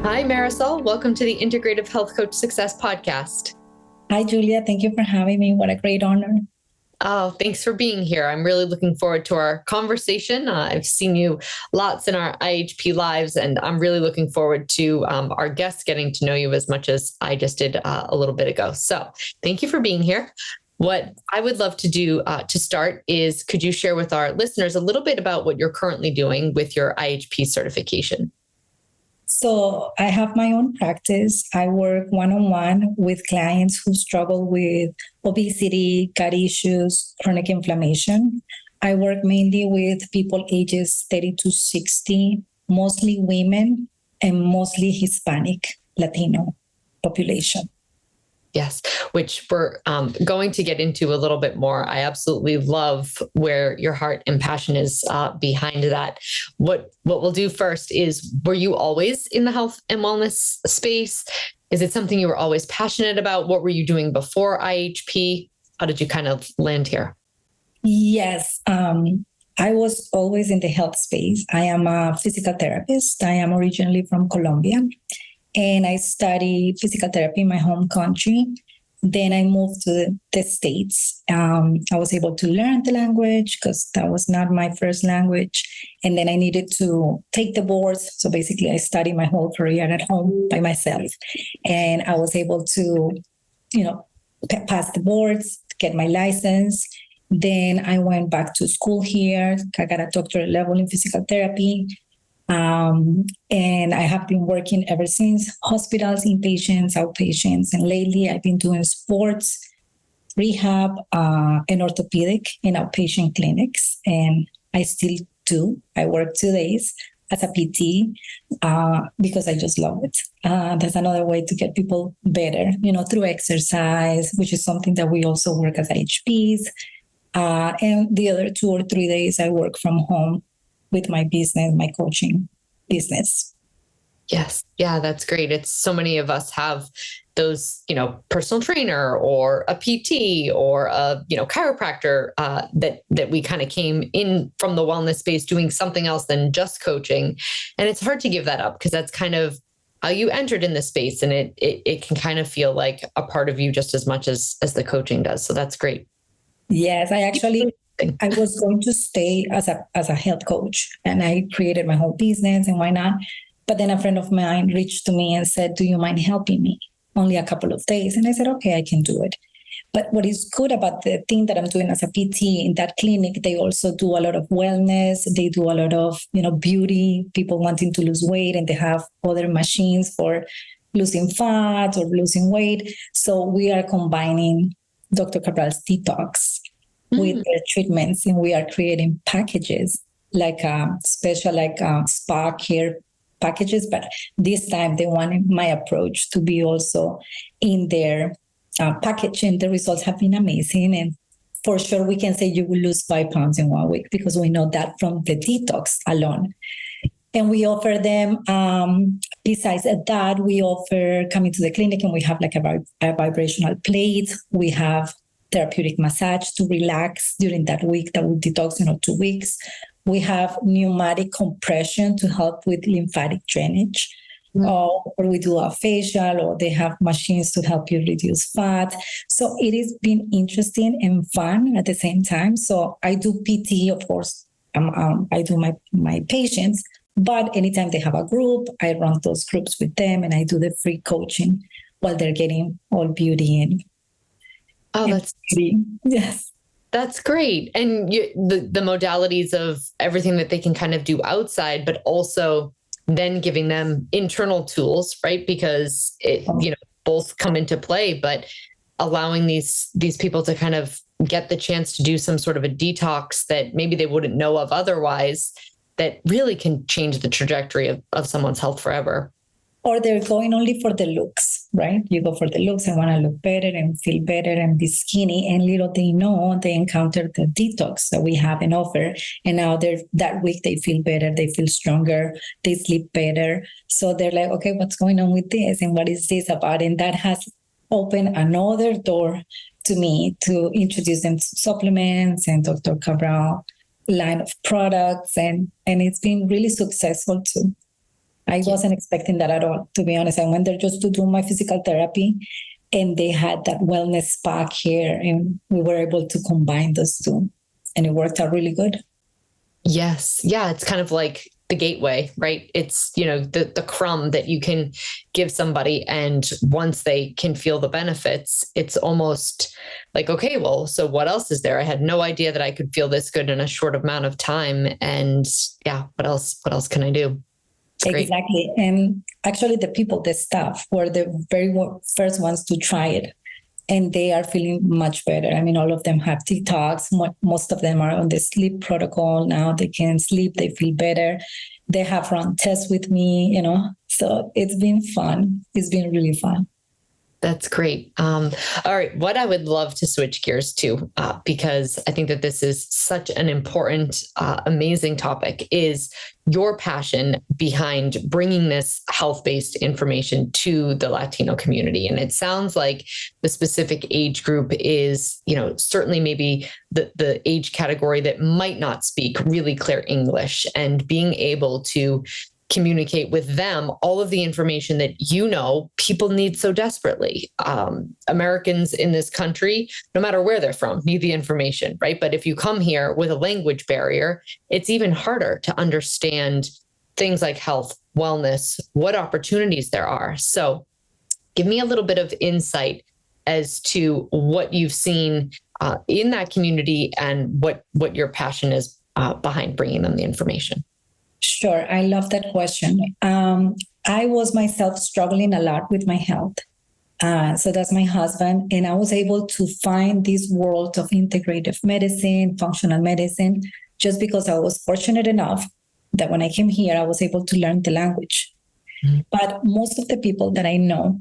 Hi, Marisol. Welcome to the Integrative Health Coach Success Podcast. Hi, Julia. Thank you for having me. What a great honor. Oh, thanks for being here. I'm really looking forward to our conversation. I've seen you lots in our IHP lives, and I'm really looking forward to our guests getting to know you as much as I just did a little bit ago. So thank you for being here. What I would love to do to start is, could you share with our listeners a little bit about what you're currently doing with your IHP certification? So I have my own practice. I work one-on-one with clients who struggle with obesity, gut issues, chronic inflammation. I work mainly with people ages 30 to 60, mostly women and mostly Hispanic, Latino population. Yes, which we're going to get into a little bit more. I absolutely love where your heart and passion is behind that. What we'll do first is, were you always in the health and wellness space? Is it something you were always passionate about? What were you doing before IHP? How did you kind of land here? Yes, I was always in the health space. I am a physical therapist. I am originally from Colombia. And I studied physical therapy in my home country. Then I moved to the States. I was able to learn the language because that was not my first language. And then I needed to take the boards. So basically, I studied my whole career at home by myself. And I was able to, pass the boards, get my license. Then I went back to school here. I got a doctorate level in physical therapy. And I have been working ever since, hospitals, inpatients, outpatients, and lately I've been doing sports, rehab, and orthopedic in outpatient clinics. And I still do. I work 2 days as a PT because I just love it. That's another way to get people better, through exercise, which is something that we also work as HPs. And the other 2 or 3 days I work from home with my business, my coaching business. Yes. Yeah, that's great. It's so many of us have those, personal trainer or a PT or a, chiropractor that we kind of came in from the wellness space doing something else than just coaching. And it's hard to give that up because that's kind of how you entered in this space. And it can kind of feel like a part of you just as much as the coaching does. So that's great. Yes, I was going to stay as a health coach, and I created my whole business, and why not? But then a friend of mine reached to me and said, do you mind helping me? Only a couple of days. And I said, okay, I can do it. But what is good about the thing that I'm doing as a PT in that clinic, they also do a lot of wellness. They do a lot of, beauty, people wanting to lose weight, and they have other machines for losing fat or losing weight. So we are combining Dr. Cabral's detox with their treatments, and we are creating packages like special spa care packages. But this time they wanted my approach to be also in their package, and the results have been amazing. And for sure, we can say you will lose 5 pounds in 1 week because we know that from the detox alone. And we offer them, besides that, we offer coming to the clinic, and we have like a vibrational plate. We have therapeutic massage to relax during that week that will detox, 2 weeks. We have pneumatic compression to help with lymphatic drainage. Or we do a facial, or they have machines to help you reduce fat. So it has been interesting and fun at the same time. So I do PT, of course. I do my patients, but anytime they have a group, I run those groups with them, and I do the free coaching while they're getting all beauty in. Oh, that's yes. That's great. And the modalities of everything that they can kind of do outside, but also then giving them internal tools, right? Because both come into play, but allowing these people to kind of get the chance to do some sort of a detox that maybe they wouldn't know of otherwise, that really can change the trajectory of someone's health forever. Or they're going only for the looks, right? You go for the looks and want to look better and feel better and be skinny. And little they know, they encounter the detox that we have and offer. And now that week they feel better, they feel stronger, they sleep better. So they're like, okay, what's going on with this? And what is this about? And that has opened another door to me to introduce them to supplements and Dr. Cabral line of products. And it's been really successful too. I wasn't expecting that at all, to be honest. I went there just to do my physical therapy, and they had that wellness spa care, and we were able to combine those two, and it worked out really good. Yes. Yeah. It's kind of like the gateway, right? It's, the crumb that you can give somebody. And once they can feel the benefits, it's almost like, okay, well, so what else is there? I had no idea that I could feel this good in a short amount of time. And yeah, what else can I do? Exactly. And actually the staff were the very first ones to try it. And they are feeling much better. I mean, all of them have TikToks. Most of them are on the sleep protocol now. They can sleep. They feel better. They have run tests with me, So it's been fun. It's been really fun. That's great. All right. What I would love to switch gears to, because I think that this is such an important, amazing topic, is your passion behind bringing this health-based information to the Latino community. And it sounds like the specific age group is, certainly maybe the age category that might not speak really clear English, and being able to communicate with them all of the information that people need so desperately. Americans in this country, no matter where they're from, need the information, right? But if you come here with a language barrier, it's even harder to understand things like health, wellness, what opportunities there are. So give me a little bit of insight as to what you've seen in that community and what your passion is behind bringing them the information. Sure. I love that question. I was myself struggling a lot with my health. So that's my husband. And I was able to find this world of integrative medicine, functional medicine, just because I was fortunate enough that when I came here, I was able to learn the language. Mm-hmm. But most of the people that I know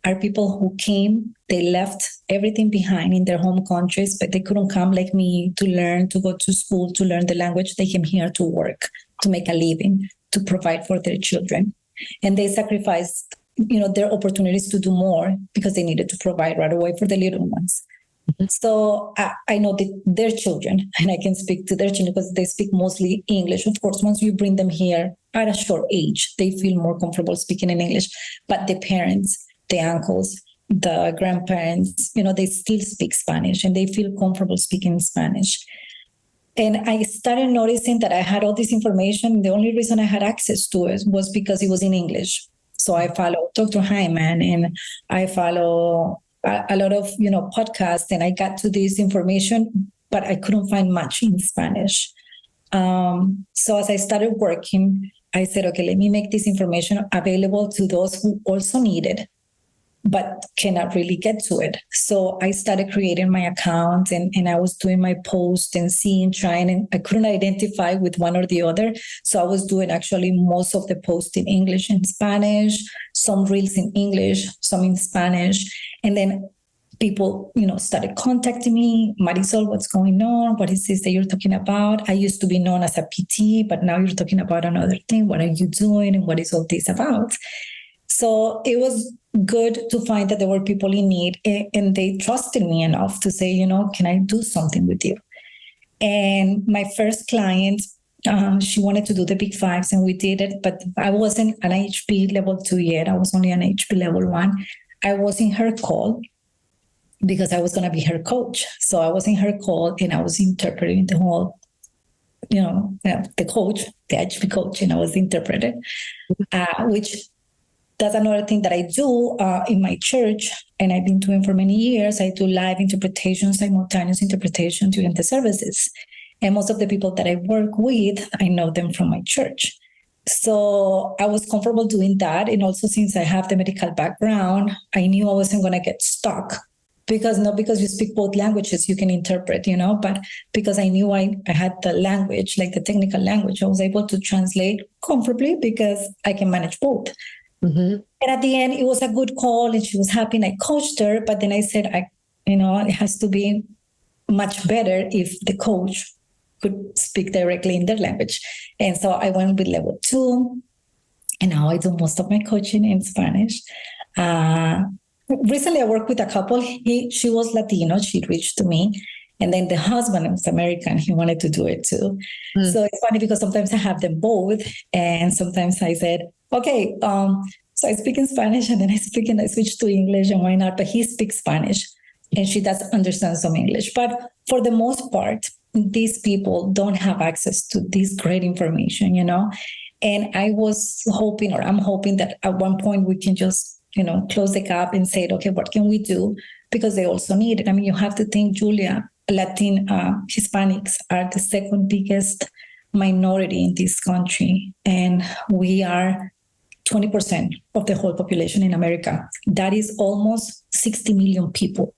are people who came, they left everything behind in their home countries, but they couldn't come like me to learn, to go to school, to learn the language. They came here to work, to make a living, to provide for their children. And they sacrificed, their opportunities to do more because they needed to provide right away for the little ones. Mm-hmm. So I know their children, and I can speak to their children because they speak mostly English. Of course, once you bring them here at a short age, they feel more comfortable speaking in English. But the parents, the uncles, the grandparents, they still speak Spanish and they feel comfortable speaking Spanish. And I started noticing that I had all this information. The only reason I had access to it was because it was in English. So I follow Dr. Hyman, and I follow a lot of, podcasts, and I got to this information, but I couldn't find much in Spanish. So as I started working, I said, okay, let me make this information available to those who also need it, but cannot really get to it. So I started creating my account, and I was doing my posts and trying, and I couldn't identify with one or the other. So I was doing actually most of the posts in English and Spanish, some reels in English, some in Spanish. And then people, started contacting me. Marisol, what's going on? What is this that you're talking about? I used to be known as a PT, but now you're talking about another thing. What are you doing? And what is all this about? So it was good to find that there were people in need, and they trusted me enough to say, can I do something with you? And my first client, she wanted to do the big fives, and we did it, but I wasn't an HP level 2 yet. I was only an HP level 1. I was in her call because I was going to be her coach. So I was in her call, and I was interpreting the whole, the coach, the HP coach, and I was interpreting, which that's another thing that I do in my church, and I've been doing for many years. I do live interpretation, simultaneous interpretation during the services. And most of the people that I work with, I know them from my church. So I was comfortable doing that. And also, since I have the medical background, I knew I wasn't going to get stuck. Because not because you speak both languages, you can interpret, but because I knew I had the language, like the technical language, I was able to translate comfortably because I can manage both. Mm-hmm. And at the end, it was a good call, and she was happy, and I coached her. But then I said, it has to be much better if the coach could speak directly in their language. And so I went with level 2, and now I do most of my coaching in Spanish. Recently, I worked with a couple. She was Latino. She reached to me. And then the husband was American. He wanted to do it too. Mm. So it's funny because sometimes I have them both. And sometimes I said, okay, so I speak in Spanish and then I switch to English, and why not? But he speaks Spanish and she does understand some English. But for the most part, these people don't have access to this great information, And I was hoping, or I'm hoping, that at one point we can just, close the gap and say, okay, what can we do? Because they also need it. I mean, you have to think, Julia, Latin Hispanics are the second biggest minority in this country. And we are 20% of the whole population in America. That is almost 60 million people.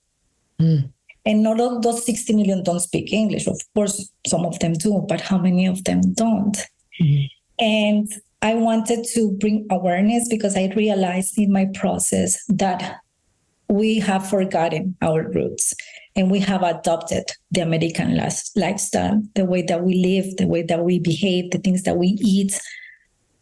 Mm. And not all those 60 million don't speak English. Of course, some of them do, but how many of them don't? Mm. And I wanted to bring awareness because I realized in my process that we have forgotten our roots and we have adopted the American lifestyle. The way that we live, the way that we behave, the things that we eat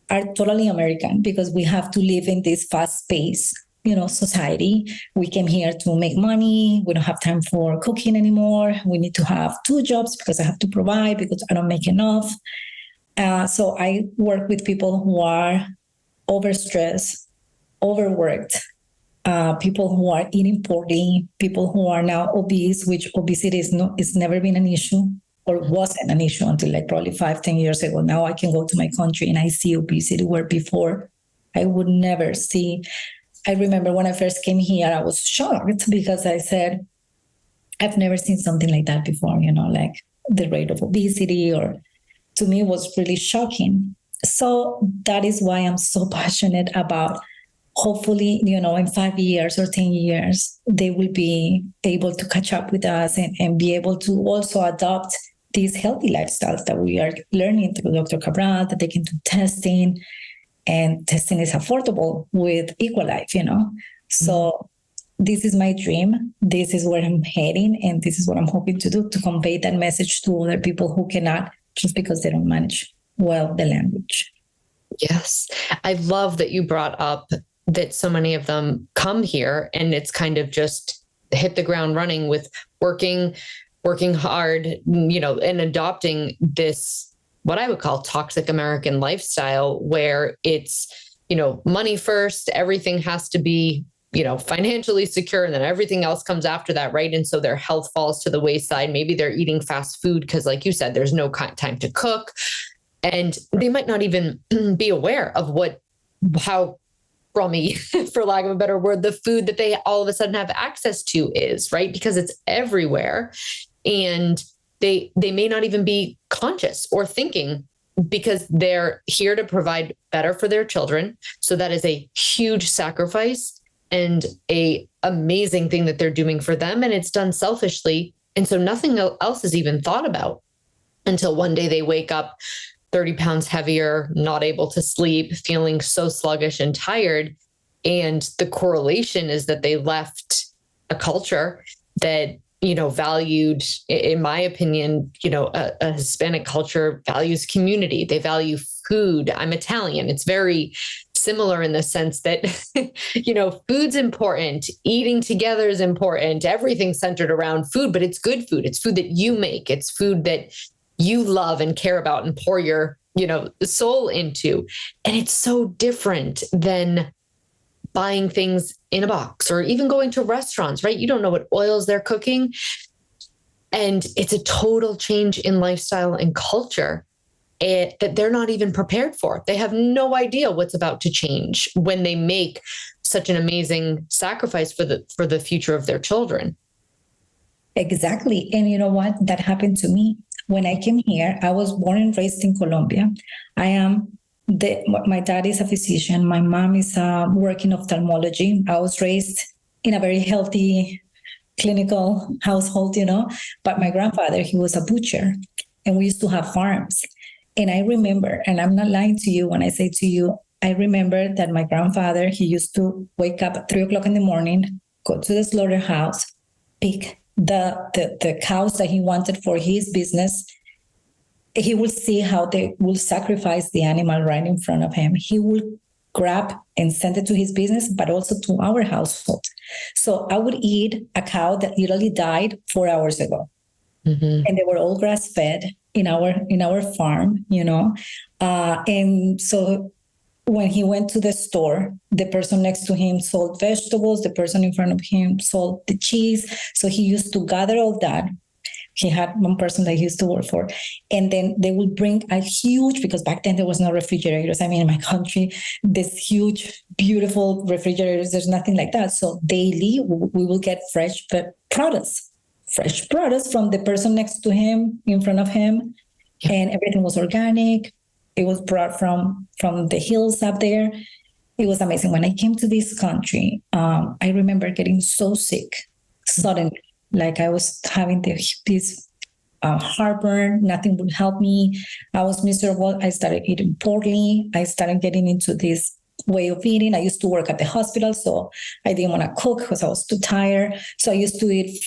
are totally American because we have to live in this fast-paced, society. We came here to make money. We don't have time for cooking anymore. We need to have 2 jobs because I have to provide because I don't make enough. So I work with people who are overstressed, overworked, people who are eating poorly, people who are now obese, which obesity is never been an issue or wasn't an issue until like probably 5-10 years ago. Now I can go to my country and I see obesity where before I would never see. I remember when I first came here, I was shocked because I said, I've never seen something like that before, like the rate of obesity, or to me was really shocking. So that is why I'm so passionate about hopefully, in 5 years or 10 years, they will be able to catch up with us and be able to also adopt these healthy lifestyles that we are learning through Dr. Cabral, that they can do testing, and testing is affordable with Equalife, So this is my dream. This is where I'm heading. And this is what I'm hoping to do, to convey that message to other people who cannot, just because they don't manage well the language. Yes. I love that you brought up that so many of them come here and it's kind of just hit the ground running with working hard, and adopting this, what I would call toxic American lifestyle, where it's, money first, everything has to be, financially secure, and then everything else comes after that, right? And so their health falls to the wayside. Maybe they're eating fast food because, like you said, there's no time to cook. And they might not even be aware of how crummy, for lack of a better word, the food that they all of a sudden have access to is, right? Because it's everywhere. And they may not even be conscious or thinking, because they're here to provide better for their children. So that is a huge sacrifice and a amazing thing that they're doing for them. And it's done selfishly. And so nothing else is even thought about until one day they wake up 30 pounds heavier, not able to sleep, feeling so sluggish and tired. And the correlation is that they left a culture that, valued, in my opinion, a Hispanic culture values community. They value food. I'm Italian. It's very similar in the sense that, food's important. Eating together is important. Everything's centered around food, but it's good food. It's food that you make. It's food that you love and care about and pour your, soul into. And it's so different than buying things in a box or even going to restaurants, right? You don't know what oils they're cooking. And it's a total change in lifestyle and culture that they're not even prepared for. They have no idea what's about to change when they make such an amazing sacrifice for the future of their children. Exactly. And you know what? That happened to me. When I came here, I was born and raised in Colombia. My dad is a physician. My mom is working ophthalmology. I was raised in a very healthy clinical household, but my grandfather, he was a butcher and we used to have farms. And I remember, and I'm not lying to you when I say to you, I remember that my grandfather, he used to wake up at 3:00 in the morning, go to the slaughterhouse, pick the cows that he wanted for his business. He will see how they will sacrifice the animal right in front of him. He will grab and send it to his business, but also to our household. So I would eat a cow that literally died 4 hours ago. Mm-hmm. And they were all grass fed in our farm, and so when he went to the store, the person next to him sold vegetables, the person in front of him sold the cheese. So he used to gather all that. He had one person that he used to work for. And then they would bring a huge, because back then there was no refrigerators. I mean, in my country, this huge, beautiful refrigerators, there's nothing like that. So daily we will get fresh produce from the person next to him, in front of him. And everything was organic. It was brought from the hills up there. It was amazing. When I came to this country, I remember getting so sick suddenly. Like I was having this heartburn. Nothing would help me. I was miserable. I started eating poorly. I started getting into this way of eating. I used to work at the hospital, so I didn't want to cook because I was too tired. So I used to eat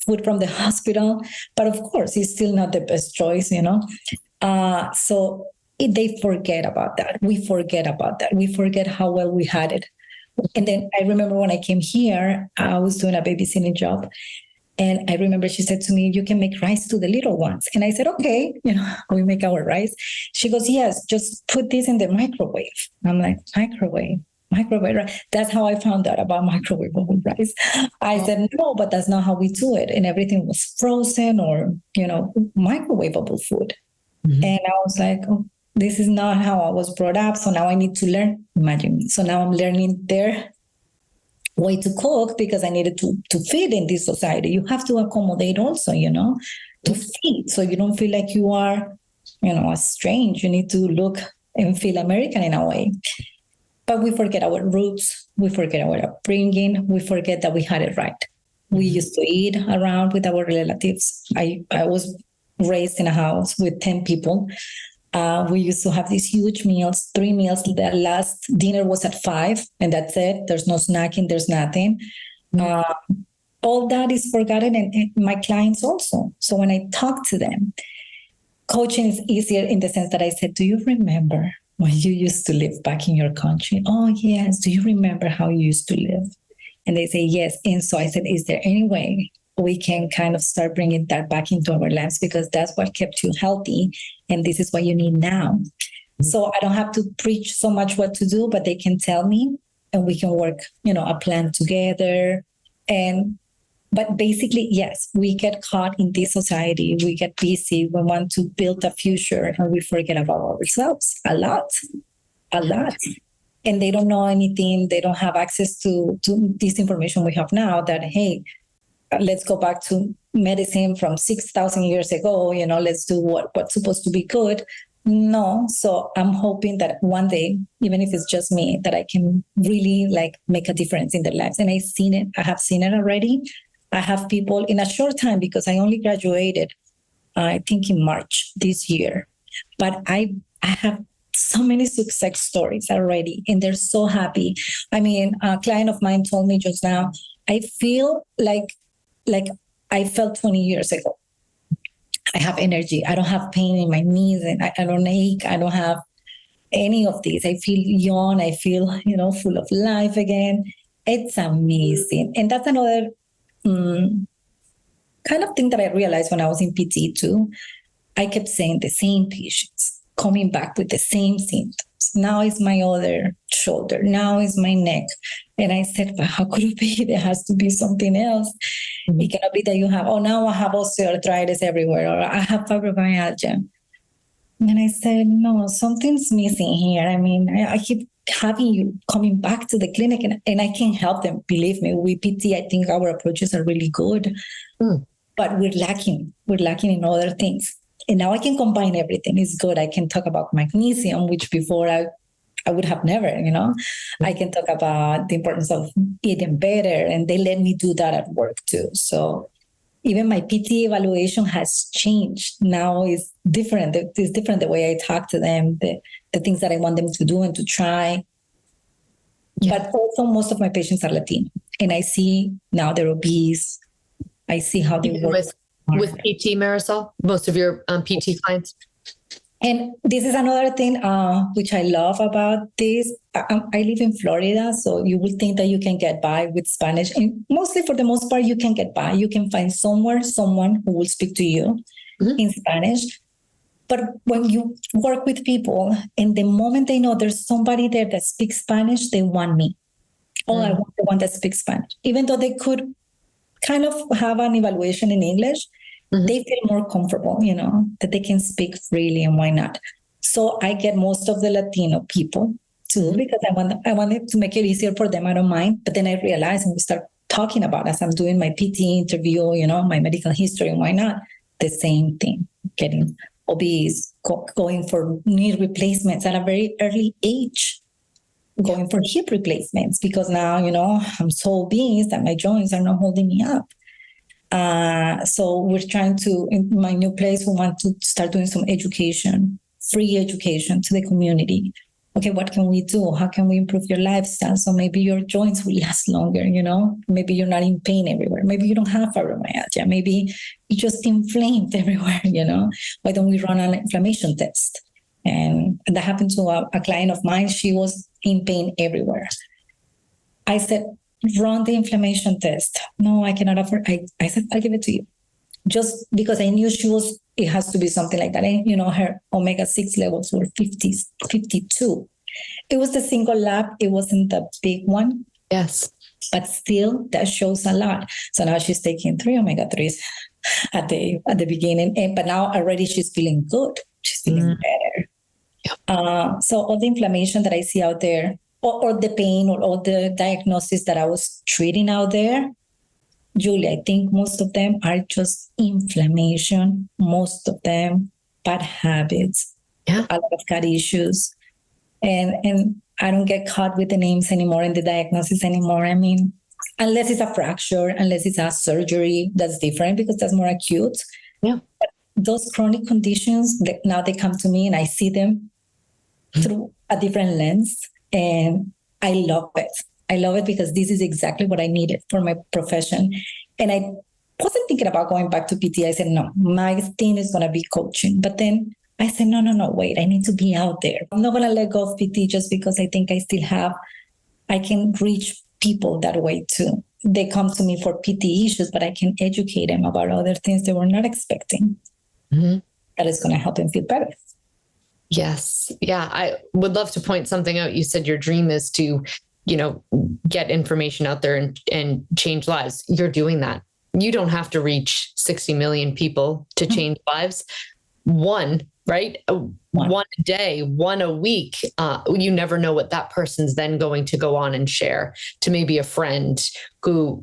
food from the hospital. But of course, it's still not the best choice, you know. They forget about that. We forget about that. We forget how well we had it. And then I remember when I came here, I was doing a babysitting job. And I remember she said to me, you can make rice to the little ones. And I said, okay, we make our rice. She goes, yes, just put this in the microwave. I'm like, microwave, right? That's how I found out about microwavable rice. I said, no, but that's not how we do it. And everything was frozen or, microwavable food. Mm-hmm. And I was like, oh, this is not how I was brought up. So now I need to learn. Imagine me. So now I'm learning their way to cook because I needed to fit in this society. You have to accommodate also, to fit. So you don't feel like you are, a strange. You need to look and feel American in a way. But we forget our roots. We forget our upbringing. We forget that we had it right. We used to eat around with our relatives. I was raised in a house with 10 people. We used to have these huge meals, 3 meals. The last dinner was at 5, and that's it. There's no snacking, there's nothing. All that is forgotten, and my clients also. So when I talk to them, coaching is easier in the sense that I said, do you remember when you used to live back in your country? Oh, yes. Do you remember how you used to live? And they say, yes. And so I said, is there any way we can kind of start bringing that back into our lives, because that's what kept you healthy. And this is what you need now. So I don't have to preach so much what to do, but they can tell me and we can work, a plan together. But basically, yes, we get caught in this society. We get busy. We want to build a future and we forget about ourselves a lot. And they don't know anything. They don't have access to this information we have now that, hey, let's go back to medicine from 6,000 years ago. Let's do what's supposed to be good. No. So I'm hoping that one day, even if it's just me, that I can really make a difference in their lives. And I've seen it. I have seen it already. I have people in a short time, because I only graduated, I think in March this year. But I have so many success stories already, and they're so happy. I mean, a client of mine told me just now, I feel like I felt 20 years ago. I have energy. I don't have pain in my knees, and I don't ache. I don't have any of these. I feel young. I feel, full of life again. It's amazing. And that's another kind of thing that I realized when I was in PT too. I kept saying the same patients, coming back with the same symptoms. Now it's my other shoulder. Now it's my neck. And I said, but how could it be? There has to be something else. Mm-hmm. It cannot be that you have, now I have osteoarthritis everywhere, or I have fibromyalgia. And I said, no, something's missing here. I mean, I keep having you coming back to the clinic, and I can help them. Believe me, with PT, I think our approaches are really good, but we're lacking in other things. And now I can combine everything. It's good. I can talk about magnesium, which before I would have never, I can talk about the importance of eating better, and they let me do that at work too. So even my PT evaluation has changed. Now it's different. It's different the way I talk to them, the things that I want them to do and to try. Yeah. But also most of my patients are Latino, and I see now they're obese. I see how they work. With PT, Marisol, most of your PT clients? And this is another thing which I love about this. I live in Florida, so you would think that you can get by with Spanish. And mostly, for the most part, you can get by. You can find someone who will speak to you in Spanish. But when you work with people and the moment they know there's somebody there that speaks Spanish, they want me. Oh, I want the one that speaks Spanish. Even though they could kind of have an evaluation in English, they feel more comfortable, that they can speak freely, and why not? So I get most of the Latino people too, because I wanted to make it easier for them. I don't mind. But then I realized, and we start talking about, as I'm doing my PT interview, my medical history, and why not? The same thing, getting obese, going for knee replacements at a very early age, going for hip replacements, because now, I'm so obese that my joints are not holding me up. So we're trying to, in my new place, we want to start doing some education, free education to the community. Okay, what can we do? How can we improve your lifestyle? So maybe your joints will last longer, Maybe you're not in pain everywhere. Maybe you don't have fibromyalgia. Maybe you just inflamed everywhere, Why don't we run an inflammation test? And that happened to a client of mine. She was in pain everywhere. I said, run the inflammation test. No, I cannot afford. I said, I'll give it to you. Just because I knew it has to be something like that. And, her omega-6 levels were 52. It was the single lab. It wasn't the big one. Yes. But still, that shows a lot. So now she's taking 3 omega-3s at the beginning. But now already she's feeling good. She's feeling better. Yeah. So all the inflammation that I see out there, or the pain, or all the diagnosis that I was treating out there, Julie, I think most of them are just inflammation. Most of them bad habits, a lot of gut issues. And I don't get caught with the names anymore and the diagnosis anymore. I mean, unless it's a fracture, unless it's a surgery, that's different because that's more acute. Yeah. But those chronic conditions, now they come to me and I see them through a different lens. And I love it. I love it because this is exactly what I needed for my profession. And I wasn't thinking about going back to PT. I said, no, my thing is going to be coaching. But then I said, no, wait, I need to be out there. I'm not going to let go of PT just because I think I can reach people that way too. They come to me for PT issues, but I can educate them about other things they were not expecting. That is going to help them feel better. Yes. Yeah. I would love to point something out. You said your dream is to, get information out there and change lives. You're doing that. You don't have to reach 60 million people to change lives. One, right? One a day, one a week. You never know what that person's then going to go on and share to maybe a friend who,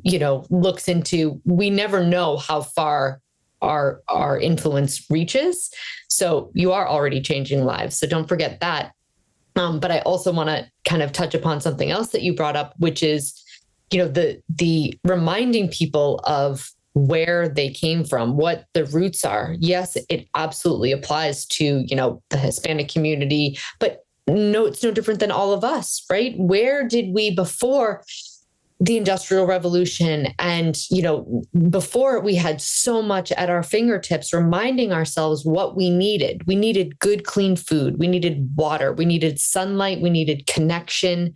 looks into, we never know how far our influence reaches. So you are already changing lives. So don't forget that. But I also want to kind of touch upon something else that you brought up, which is, the reminding people of where they came from, what the roots are. Yes, it absolutely applies to, the Hispanic community, but no, it's no different than all of us, right? Where did we before the Industrial Revolution? And, before we had so much at our fingertips, reminding ourselves what we needed. We needed good, clean food. We needed water. We needed sunlight. We needed connection.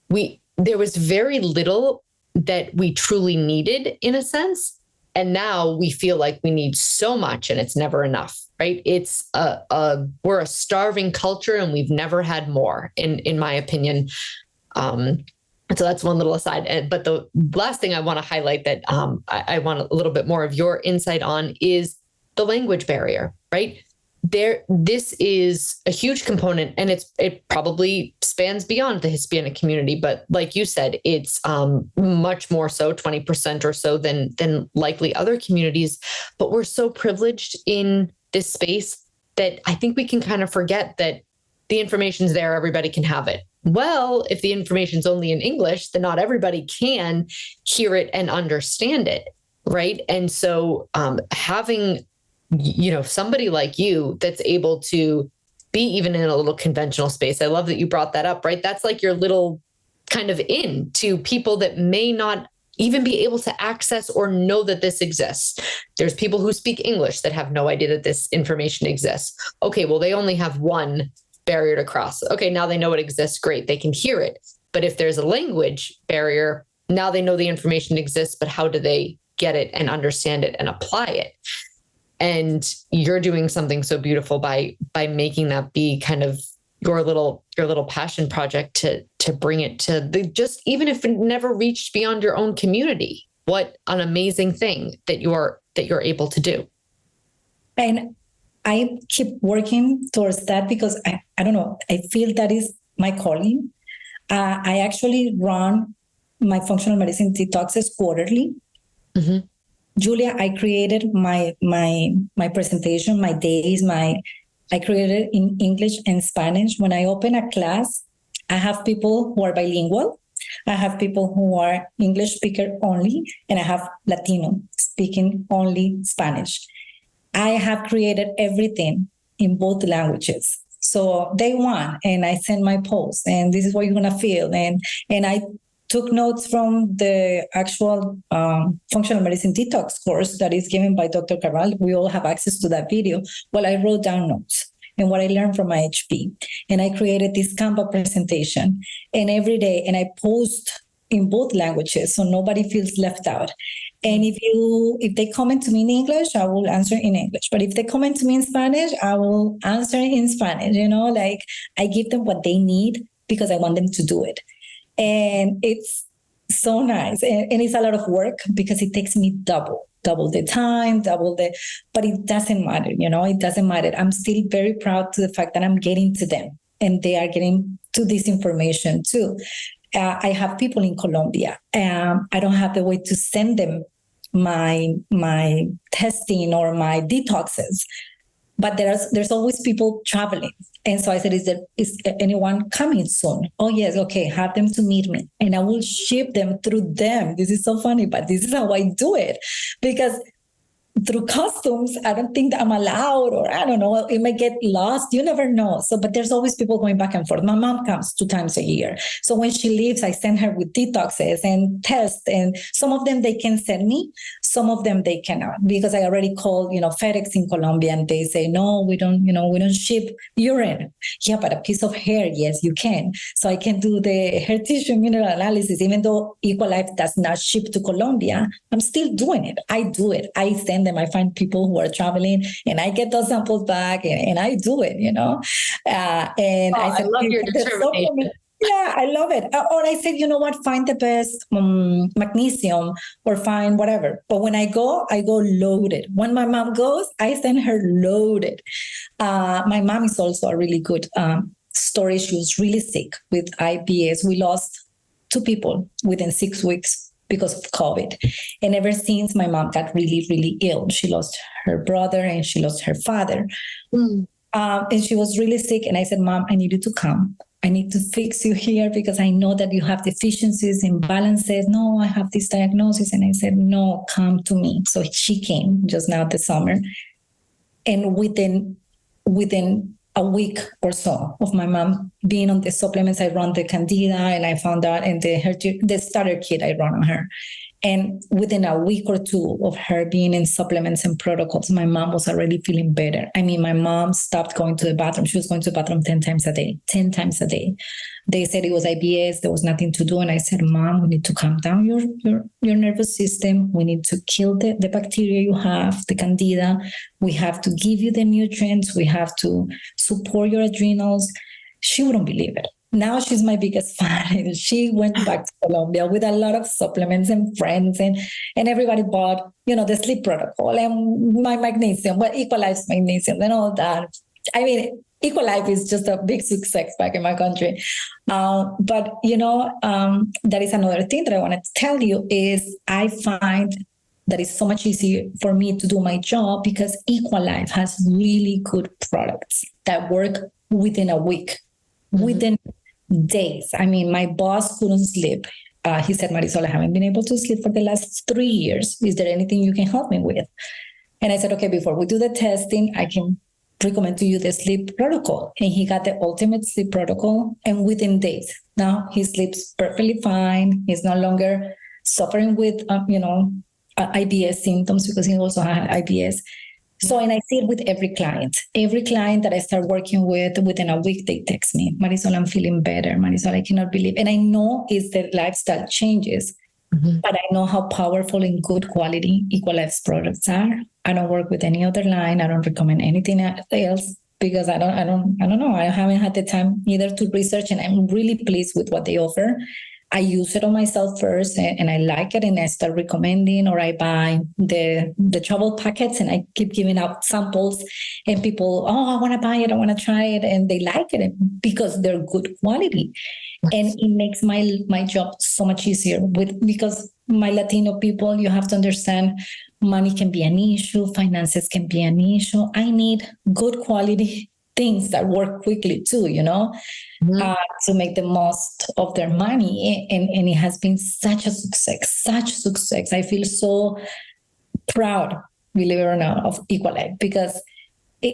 There was very little that we truly needed in a sense. And now we feel like we need so much and it's never enough, right? It's we're a starving culture and we've never had more, in my opinion. So that's one little aside. But the last thing I want to highlight that I want a little bit more of your insight on is the language barrier, right? This is a huge component, and it probably spans beyond the Hispanic community. But like you said, it's much more so, 20% or so than likely other communities. But we're so privileged in this space that I think we can kind of forget that the information's there, everybody can have it. Well, if the information's only in English, then not everybody can hear it and understand it, right? And so having, somebody like you that's able to be even in a little conventional space. I love that you brought that up, right? That's like your little kind of in to people that may not even be able to access or know that this exists. There's people who speak English that have no idea that this information exists. Okay, well, they only have one barrier to cross. Okay, now they know it exists. Great, they can hear it. But if there's a language barrier, now they know the information exists, but how do they get it and understand it and apply it? And you're doing something so beautiful by making that be kind of your little passion project to bring it to the, just even if it never reached beyond your own community. What an amazing thing that you're able to do. And I keep working towards that because I don't know, I feel that is my calling. I actually run my functional medicine detoxes quarterly. Mm-hmm. Julia, I created my presentation, my days, I created in English and Spanish. When I open a class, I have people who are bilingual. I have people who are English speaker only, and I have Latino speaking only Spanish. I have created everything in both languages. So day one, and I send my post, and this is what you're gonna feel. And I took notes from the actual functional medicine detox course that is given by Dr. Carval. We all have access to that video. Well, I wrote down notes and what I learned from my HP. And I created this Canva presentation. And every day, and I post in both languages so nobody feels left out. And if they comment to me in English, I will answer in English. But if they comment to me in Spanish, I will answer in Spanish. Like I give them what they need because I want them to do it. And it's so nice. And it's a lot of work because it takes me double the time, but it doesn't matter, it doesn't matter. I'm still very proud to the fact that I'm getting to them and they are getting to this information too. I have people in Colombia. I don't have the way to send them my testing or my detoxes, but there's always people traveling. And so I said, is anyone coming soon? Oh, yes. Okay. Have them to meet me and I will ship them through them. This is so funny, but this is how I do it because through customs, I don't think that I'm allowed, or I don't know, it may get lost. You never know. So, but there's always people going back and forth. My mom comes 2 times a year. So when she leaves, I send her with detoxes and tests. And some of them they can send me, some of them they cannot, because I already called, FedEx in Colombia and they say, no, we don't ship urine. Yeah, but a piece of hair, yes, you can. So I can do the hair tissue mineral analysis, even though Equalife does not ship to Colombia, I'm still doing it. I do it. I send them. I find people who are traveling and I get those samples back and I do it, and I love your determination. Yeah, I love it. Or I said, you know what, find the best magnesium or find whatever. But when I go loaded. When my mom goes, I send her loaded. My mom is also a really good story. She was really sick with IBS. We lost 2 people within 6 weeks because of COVID. And ever since, my mom got really, really ill. She lost her brother and she lost her father. And she was really sick. And I said, Mom, I need you to come. I need to fix you here because I know that you have deficiencies, imbalances. No, I have this diagnosis. And I said, no, come to me. So she came just now this summer. And within a week or so of my mom being on the supplements, I run the Candida and I found out, and the starter kit I run on her. And within a week or 2 of her being in supplements and protocols, my mom was already feeling better. I mean, my mom stopped going to the bathroom. She was going to the bathroom 10 times a day. They said it was IBS. There was nothing to do. And I said, Mom, we need to calm down your nervous system. We need to kill the bacteria you have, the Candida. We have to give you the nutrients. We have to support your adrenals. She wouldn't believe it. Now she's my biggest fan. She went back to Colombia with a lot of supplements and friends, and everybody bought, the sleep protocol and my magnesium, but Equalife's magnesium and all that. I mean, Equalife is just a big success back in my country. But, that is another thing that I wanted to tell you is I find that it's so much easier for me to do my job because Equalife has really good products that work within a week, within days. I mean, my boss couldn't sleep. He said, Marisol, I haven't been able to sleep for the last 3 years. Is there anything you can help me with? And I said, okay, before we do the testing, I can recommend to you the sleep protocol. And he got the ultimate sleep protocol. And within days, now he sleeps perfectly fine. He's no longer suffering with, IBS symptoms because he also had IBS. So, and I see it with every client. Every client that I start working with, within a week, they text me, Marisol, I'm feeling better. Marisol, I cannot believe. And I know it's the lifestyle changes but I know how powerful and good quality Equalife's products are. I don't work with any other line. I don't recommend anything else because I don't know. I haven't had the time either to research, and I'm really pleased with what they offer. I use it on myself first, and I like it, and I start recommending, or I buy the travel packets, and I keep giving out samples, and people, I want to buy it, I want to try it, and they like it because they're good quality, and it makes my job so much easier because my Latino people, you have to understand, money can be an issue, finances can be an issue. I need good quality things that work quickly too, to make the most of their money. And it has been such a success. I feel so proud, believe it or not, of Equalife because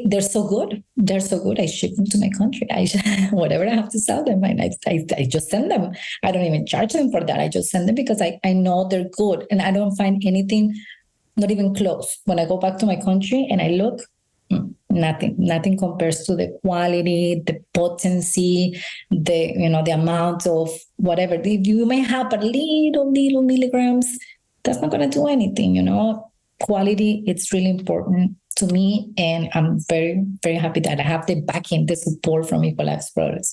they're so good. They're so good. I ship them to my country. Whatever I have to sell them, and I just send them. I don't even charge them for that. I just send them because I know they're good. And I don't find anything, not even close. When I go back to my country and I look, nothing compares to the quality, the potency, the amount of whatever. You may have a little milligrams. That's not going to do anything, Quality, it's really important to me. And I'm very, very happy that I have the backing, the support from Equalife's products,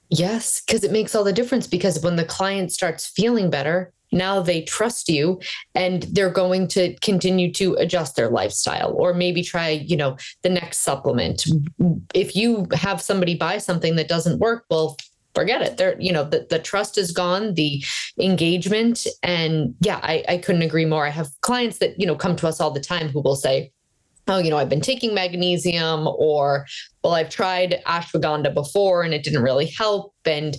Yes, because it makes all the difference, because when the client starts feeling better, now they trust you and they're going to continue to adjust their lifestyle or maybe try, the next supplement. If you have somebody buy something that doesn't work, well, forget it. They're, the trust is gone, the engagement. And yeah, I couldn't agree more. I have clients that, come to us all the time who will say, I've been taking magnesium, or, well, I've tried ashwagandha before and it didn't really help. And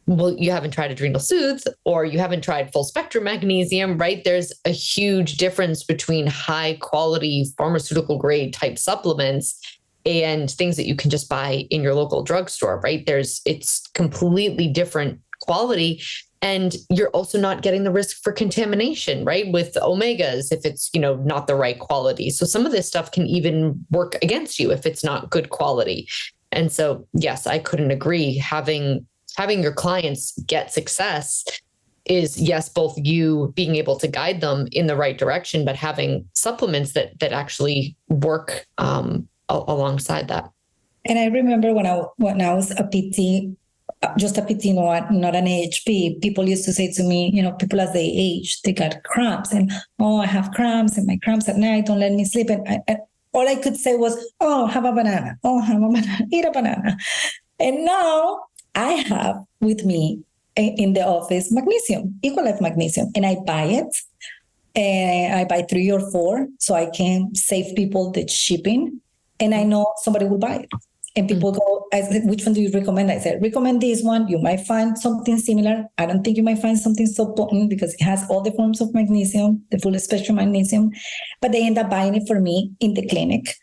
well, you haven't tried Adrenal Soothe, or you haven't tried full spectrum magnesium, right? There's a huge difference between high quality pharmaceutical grade type supplements and things that you can just buy in your local drugstore, right? It's completely different quality. And you're also not getting the risk for contamination, right? With omegas, if it's, not the right quality. So some of this stuff can even work against you if it's not good quality. And so, yes, I couldn't agree. Having your clients get success is, yes, both you being able to guide them in the right direction, but having supplements that actually work alongside that. And I remember when I was a PT, just a PT, not an AHP, people used to say to me, people as they age, they got cramps, and I have cramps, and my cramps at night don't let me sleep. And all I could say was, have a banana. Eat a banana. And now I have with me in the office magnesium, Equalife magnesium, and I buy it. And I buy 3 or 4 so I can save people the shipping. And I know somebody will buy it. And people go, I said, which one do you recommend? I said, recommend this one. You might find something similar. I don't think you might find something so potent because it has all the forms of magnesium, the full spectrum magnesium. But they end up buying it for me in the clinic.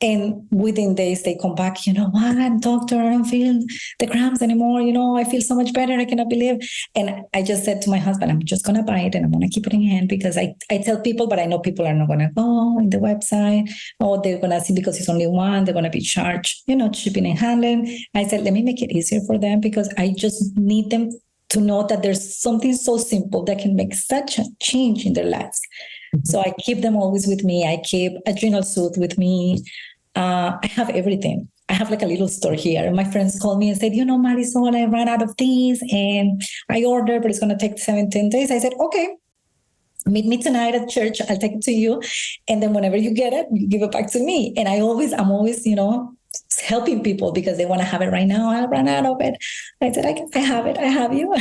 And within days, they come back, what, doctor, I don't feel the cramps anymore. I feel so much better. I cannot believe. And I just said to my husband, I'm just going to buy it and I'm going to keep it in hand because I tell people, but I know people are not going to go in the website, or they're going to see because it's only one, they're going to be charged, shipping and handling. I said, let me make it easier for them because I just need them to know that there's something so simple that can make such a change in their lives. Mm-hmm. So I keep them always with me. I keep Adrenal Soothe with me. I have everything. I have like a little store here. My friends called me and said, Marisol, I ran out of these and I ordered, but it's going to take 17 days. I said, okay, meet me tonight at church. I'll take it to you. And then whenever you get it, you give it back to me. And I'm always, helping people because they want to have it right now. I ran out of it. I said, I have it. I have you.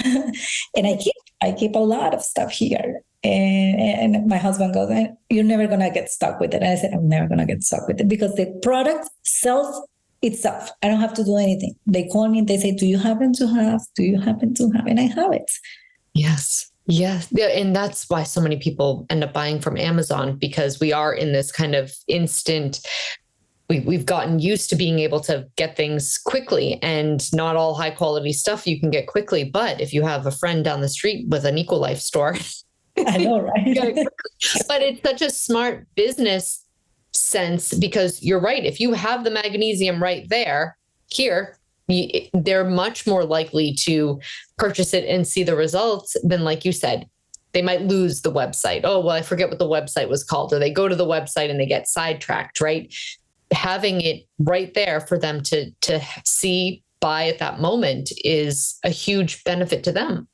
And I keep a lot of stuff here. And my husband goes, you're never going to get stuck with it. And I said, I'm never going to get stuck with it because the product sells itself. I don't have to do anything. They call me and they say, do you happen to have? And I have it. Yes. Yeah. And that's why so many people end up buying from Amazon, because we are in this kind of instant, we've gotten used to being able to get things quickly, and not all high quality stuff you can get quickly. But if you have a friend down the street with an Equalife store, I know, right? But it's such a smart business sense because you're right. If you have the magnesium right there, they're much more likely to purchase it and see the results than, like you said, they might lose the website. Oh, well, I forget what the website was called, or they go to the website and they get sidetracked, right? Having it right there for them to see, buy at that moment is a huge benefit to them.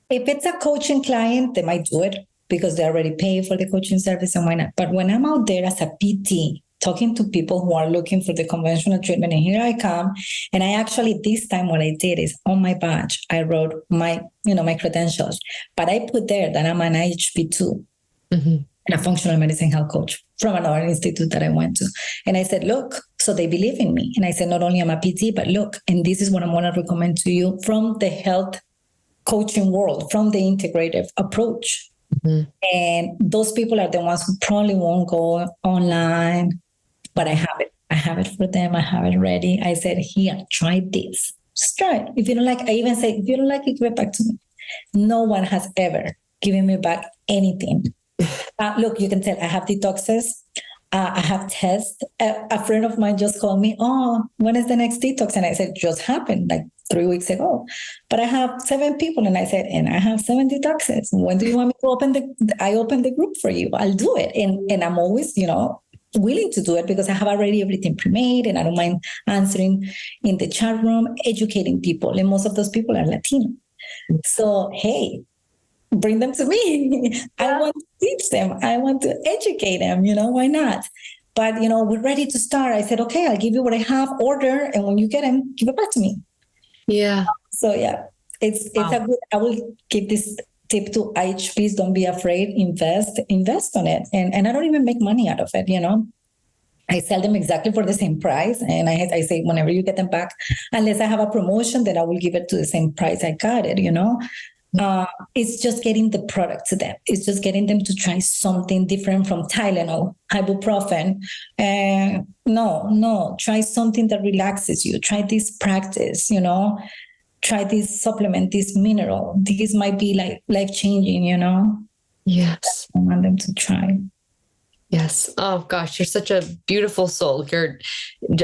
If it's a coaching client, they might do it because they already pay for the coaching service, and why not? But when I'm out there as a PT, talking to people who are looking for the conventional treatment, and here I come, and I actually, this time what I did is on my badge, I wrote my credentials, but I put there that I'm an IHP2 and a functional medicine health coach from another institute that I went to. And I said, look, so they believe in me. And I said, not only am I PT, but look, and this is what I'm going to recommend to you from the health coaching world, from the integrative approach. And those people are the ones who probably won't go online, but I have it. I have it for them. I have it ready. I said, here, try this. Just try it. If you don't like, I even say, if you don't like it, give it back to me. No one has ever given me back anything. Look, you can tell I have detoxes. I have tests. A friend of mine just called me, oh, when is the next detox? And I said, just happened like 3 weeks ago. But I have 7 people. And I said, and I have 7 detoxes. When do you want me to open the group for you? I'll do it. And I'm always, willing to do it because I have already everything pre-made, and I don't mind answering in the chat room, educating people. And most of those people are Latino. So, hey, bring them to me. I want to teach them. I want to educate them, why not? But, we're ready to start. I said, okay, I'll give you what I have, order. And when you get them, give it back to me. Yeah. So yeah, it's a good, I will give this tip to IHPs. Don't be afraid, invest on it. And I don't even make money out of it. I sell them exactly for the same price. And I say, whenever you get them back, unless I have a promotion, then I will give it to the same price I got it, It's just getting the product to them. It's just getting them to try something different from Tylenol, ibuprofen. No, try something that relaxes you. Try this practice, try this supplement, this mineral. This might be like life-changing, Yes. I want them to try. Yes. Oh gosh, you're such a beautiful soul. You're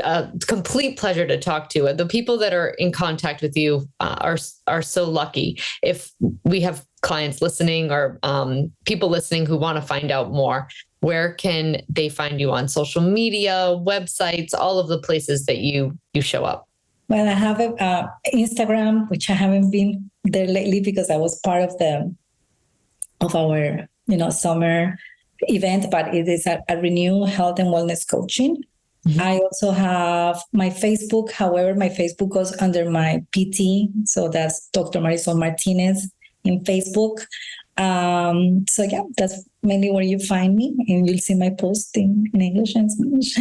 a complete pleasure to talk to. The people that are in contact with you are so lucky. If we have clients listening or people listening who want to find out more, where can they find you on social media, websites, all of the places that you show up? Well, I have Instagram, which I haven't been there lately because I was part of our summer event, but it is a Renew Health and Wellness Coaching. I also have my Facebook. However, my Facebook goes under my PT. So that's Dr. Marisol Martinez in Facebook. So yeah, that's mainly where you find me, and you'll see my post in English and Spanish.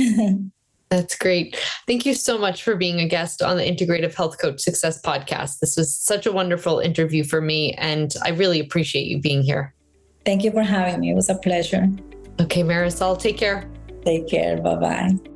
That's great. Thank you so much for being a guest on the Integrative Health Coach Success Podcast. This was such a wonderful interview for me, and I really appreciate you being here. Thank you for having me. It was a pleasure. Okay, Marisol, take care. Take care. Bye-bye.